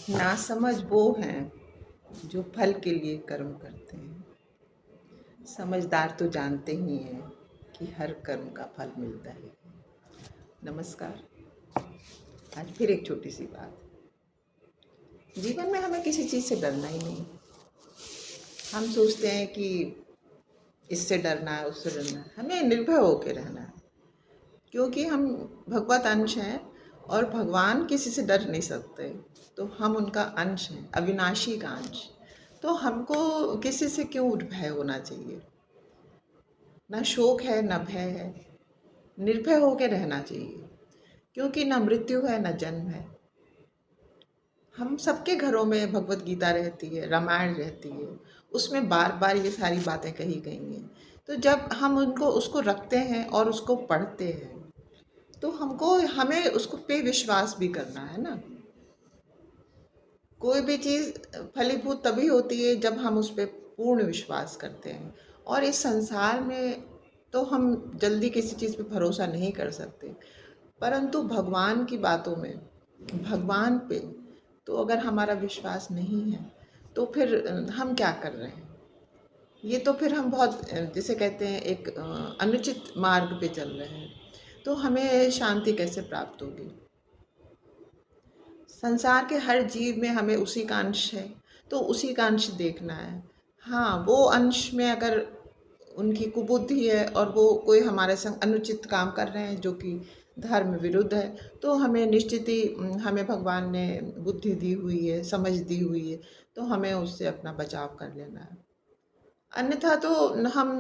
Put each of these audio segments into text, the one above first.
नासमझ वो हैं जो फल के लिए कर्म करते हैं। समझदार तो जानते ही हैं कि हर कर्म का फल मिलता है। नमस्कार। आज फिर एक छोटी सी बात। जीवन में हमें किसी चीज़ से डरना ही नहीं। हम सोचते हैं कि इससे डरना है, उससे डरना है। हमें निर्भय होकर रहना है, क्योंकि हम भगवत अंश हैं और भगवान किसी से डर नहीं सकते। तो हम उनका अंश हैं, अविनाशी का अंश। तो हमको किसी से क्यों भय होना चाहिए। ना शोक है, ना भय है। निर्भय होकर रहना चाहिए, क्योंकि ना मृत्यु है, ना जन्म है। हम सबके घरों में भगवत गीता रहती है, रामायण रहती है। उसमें बार बार ये सारी बातें कही गई हैं। तो जब हम उनको उसको रखते हैं और उसको पढ़ते हैं, तो हमें उसको पे विश्वास भी करना है ना। कोई भी चीज़ फलीभूत तभी होती है जब हम उस पे पूर्ण विश्वास करते हैं। और इस संसार में तो हम जल्दी किसी चीज़ पे भरोसा नहीं कर सकते, परंतु भगवान की बातों में, भगवान पे तो अगर हमारा विश्वास नहीं है, तो फिर हम क्या कर रहे हैं। ये तो फिर हम बहुत जिसे कहते हैं एक अनुचित मार्ग पे चल रहे हैं। तो हमें शांति कैसे प्राप्त होगी। संसार के हर जीव में हमें उसी का अंश है, तो उसी का अंश देखना है। हाँ, वो अंश में अगर उनकी कुबुद्धि है और वो कोई हमारे संग अनुचित काम कर रहे हैं जो कि धर्म विरुद्ध है, तो हमें निश्चित ही हमें भगवान ने बुद्धि दी हुई है, समझ दी हुई है, तो हमें उससे अपना बचाव कर लेना है। अन्यथा तो हम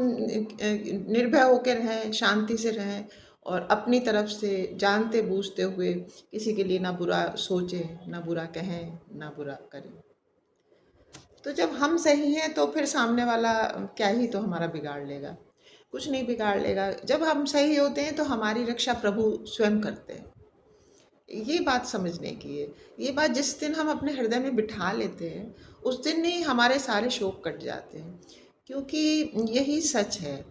निर्भय होकर रहें, शांति से रहें और अपनी तरफ से जानते बूझते हुए किसी के लिए ना बुरा सोचें, ना बुरा कहें, ना बुरा करें। तो जब हम सही हैं तो फिर सामने वाला क्या ही तो हमारा बिगाड़ लेगा। कुछ नहीं बिगाड़ लेगा। जब हम सही होते हैं तो हमारी रक्षा प्रभु स्वयं करते हैं। ये बात समझने की है। ये बात जिस दिन हम अपने हृदय में बिठा लेते हैं, उस दिन ही हमारे सारे शोक कट जाते हैं, क्योंकि यही सच है।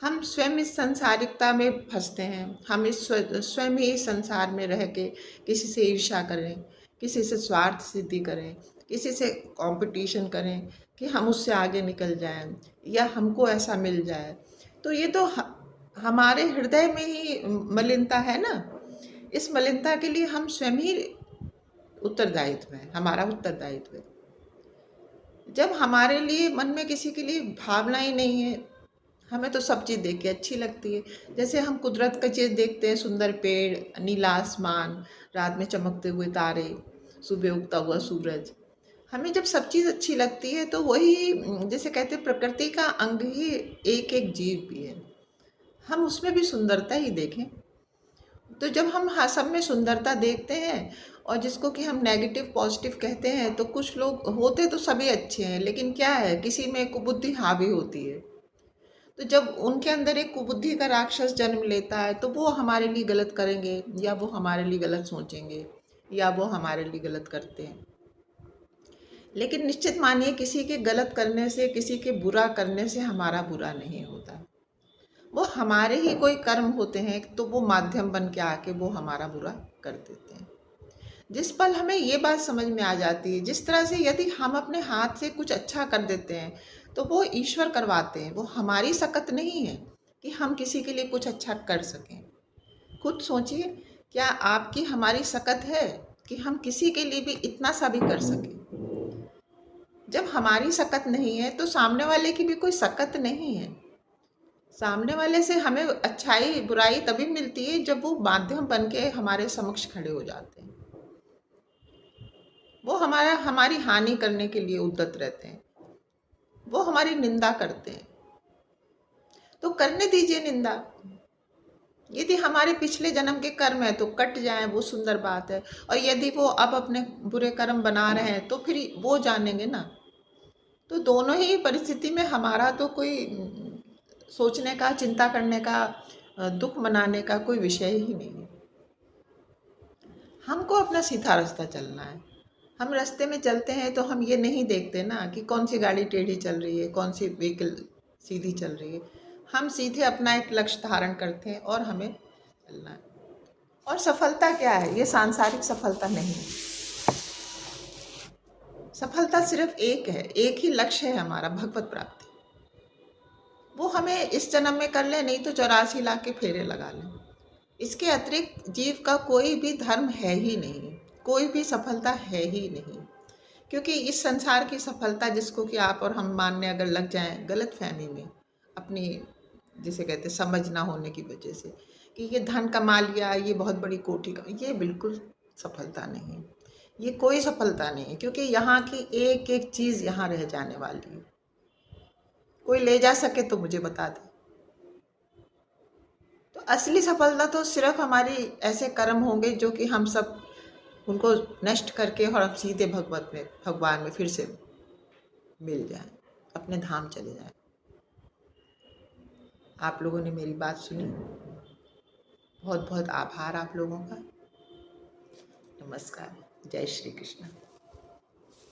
हम स्वयं इस सांसारिकता में फंसते हैं। हम इस स्वयं ही इस संसार में रह के किसी से ईर्ष्या करें, किसी से स्वार्थ सिद्धि करें, किसी से कंपटीशन करें कि हम उससे आगे निकल जाएं या हमको ऐसा मिल जाए। तो ये तो हमारे हृदय में ही मलिनता है ना। इस मलिनता के लिए हम स्वयं ही उत्तरदायित्व है, हमारा उत्तरदायित्व है। जब हमारे लिए मन में किसी के लिए भावना ही नहीं है, हमें तो सब चीज़ देख के अच्छी लगती है। जैसे हम कुदरत का चीज़ देखते हैं, सुंदर पेड़, नीला आसमान, रात में चमकते हुए तारे, सुबह उगता हुआ सूरज। हमें जब सब चीज़ अच्छी लगती है तो वही जैसे कहते हैं प्रकृति का अंग ही एक एक जीव भी है। हम उसमें भी सुंदरता ही देखें। तो जब हम हाँ सब में सुंदरता देखते हैं और जिसको कि हम नेगेटिव पॉजिटिव कहते हैं, तो कुछ लोग होते तो सभी अच्छे हैं, लेकिन क्या है किसी में कुबुद्धि हावी होती है। तो जब उनके अंदर एक कुबुद्धि का राक्षस जन्म लेता है, तो वो हमारे लिए गलत करेंगे या वो हमारे लिए गलत सोचेंगे या वो हमारे लिए गलत करते हैं। लेकिन निश्चित मानिए किसी के गलत करने से, किसी के बुरा करने से हमारा बुरा नहीं होता। वो हमारे ही कोई कर्म होते हैं, तो वो माध्यम बन के आके वो हमारा बुरा कर देते हैं। जिस पल हमें ये बात समझ में आ जाती है, जिस तरह से यदि हम अपने हाथ से कुछ अच्छा कर देते हैं तो वो ईश्वर करवाते हैं, वो हमारी सकत नहीं है कि हम किसी के लिए कुछ अच्छा कर सकें। खुद सोचिए, क्या आपकी हमारी सकत है कि हम किसी के लिए भी इतना सा भी कर सकें। जब हमारी सकत नहीं है तो सामने वाले की भी कोई सकत नहीं है। सामने वाले से हमें अच्छाई बुराई तभी मिलती है जब वो माध्यम बन के हमारे समक्ष खड़े हो जाते हैं। वो हमारी हानि करने के लिए उद्यत रहते हैं, वो हमारी निंदा करते हैं। तो करने दीजिए निंदा। यदि हमारे पिछले जन्म के कर्म है तो कट जाएं, वो सुंदर बात है। और यदि वो अब अपने बुरे कर्म बना रहे हैं तो फिर वो जानेंगे ना। तो दोनों ही परिस्थिति में हमारा तो कोई सोचने का, चिंता करने का, दुख मनाने का कोई विषय ही नहीं है। हमको अपना सीधा रास्ता चलना है। हम रास्ते में चलते हैं तो हम ये नहीं देखते ना कि कौन सी गाड़ी टेढ़ी चल रही है, कौन सी व्हीकल सीधी चल रही है। हम सीधे अपना एक लक्ष्य धारण करते हैं और हमें चलना है। और सफलता क्या है? ये सांसारिक सफलता नहीं है। सफलता सिर्फ एक है, एक ही लक्ष्य है हमारा, भगवत प्राप्ति। वो हमें इस जन्म में कर ले, नहीं तो 84 लाख के फेरे लगा लें। इसके अतिरिक्त जीव का कोई भी धर्म है ही नहीं, कोई भी सफलता है ही नहीं। क्योंकि इस संसार की सफलता जिसको कि आप और हम मानने अगर लग जाएं गलतफहमी में, अपनी जिसे कहते हैं समझ ना होने की वजह से, कि ये धन कमा लिया, ये बहुत बड़ी कोठी का, ये बिल्कुल सफलता नहीं है। ये कोई सफलता नहीं है, क्योंकि यहाँ की एक एक चीज़ यहाँ रह जाने वाली है। कोई ले जा सके तो मुझे बता दे। तो असली सफलता तो सिर्फ हमारी ऐसे कर्म होंगे जो कि हम सब उनको नष्ट करके और हम सीधे भगवान में फिर से मिल जाए, अपने धाम चले जाए। आप लोगों ने मेरी बात सुनी, बहुत बहुत आभार आप लोगों का। नमस्कार, जय श्री कृष्ण।